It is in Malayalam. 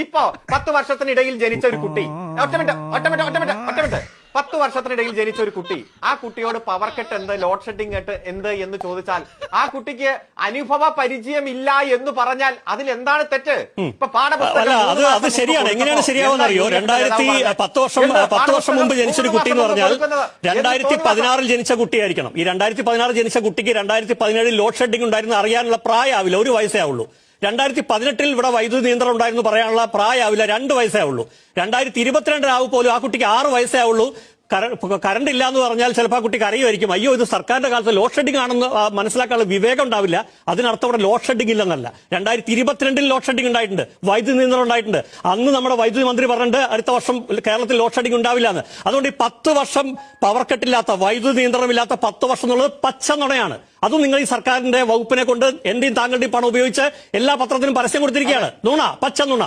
ഇപ്പോ 10 വർഷത്തിനിടയിൽ ജനിച്ച ഒരു കുട്ടി, ഒറ്റ 10 വർഷത്തിനിടയിൽ ജനിച്ച ഒരു കുട്ടി, ആ കുട്ടിയോട് പവർ കട്ട് എന്ത്, ലോഡ് ഷെഡിങ് എന്ത് എന്ന് ചോദിച്ചാൽ ആ കുട്ടിക്ക് അനുഭവ പരിചയമില്ല എന്ന് പറഞ്ഞാൽ അതിൽ എന്താണ് തെറ്റ്? ഇപ്പൊ അത് ശരിയാണ്. എങ്ങനെയാണ് ശരിയാവുന്ന അറിയോ? 10 വർഷം മുമ്പ് ജനിച്ചൊരു കുട്ടി എന്ന് പറഞ്ഞാൽ 2016 ജനിച്ച കുട്ടിയായിരിക്കണം. ഈ 2016 ജനിച്ച കുട്ടിക്ക് 2017 ലോഡ് ഷെഡിങ് ഉണ്ടായിരുന്നു അറിയാനുള്ള പ്രായമാവില്ല, 1 വയസ്സേ ആവുള്ളൂ. 2018 ഇവിടെ വൈദ്യുതി നിയന്ത്രണം ഉണ്ടായിരുന്നു പറയാനുള്ള പ്രായമാവില്ല, 2 വയസ്സേ ആവുള്ളൂ. 2022 പോലും ആ കുട്ടിക്ക് 6 വയസ്സേ ആവുള്ളൂ. കറണ്ട് ഇല്ല എന്ന് പറഞ്ഞാൽ ചിലപ്പോൾ ആ കുട്ടി കരയുമായിരിക്കും. അയ്യോ, ഇത് സർക്കാരിന്റെ കാലത്ത് ലോഡ് ഷെഡിംഗ് ആണെന്ന് മനസ്സിലാക്കാനുള്ള വിവേകം ഉണ്ടാവില്ല. അതിനർത്ഥം ഇവിടെ ലോഡ് ഷെഡിംഗ് ഇല്ലെന്നല്ല. 2022 ലോഡ് ഷെഡിംഗ് ഉണ്ടായിട്ടുണ്ട്, വൈദ്യുതി നിയന്ത്രണം ഉണ്ടായിട്ടുണ്ട്. അന്ന് നമ്മുടെ വൈദ്യുതി മന്ത്രി പറഞ്ഞിട്ട് അടുത്ത വർഷം കേരളത്തിൽ ലോഡ് ഷെഡിംഗ് ഉണ്ടാവില്ല എന്ന്. അതുകൊണ്ട് ഈ 10 വർഷം പവർ കട്ടില്ലാത്ത, വൈദ്യുതി നിയന്ത്രണമില്ലാത്ത 10 വർഷം എന്നുള്ളത് പച്ച നുണയാണ്. അതും നിങ്ങൾ ഈ സർക്കാരിന്റെ വകുപ്പിനെ കൊണ്ട് എന്റെയും താങ്കളുടെയും പണം ഉപയോഗിച്ച് എല്ലാ പത്രത്തിനും പരസ്യം കൊടുത്തിരിക്കുകയാണ്. നുണ, പച്ച നുണ.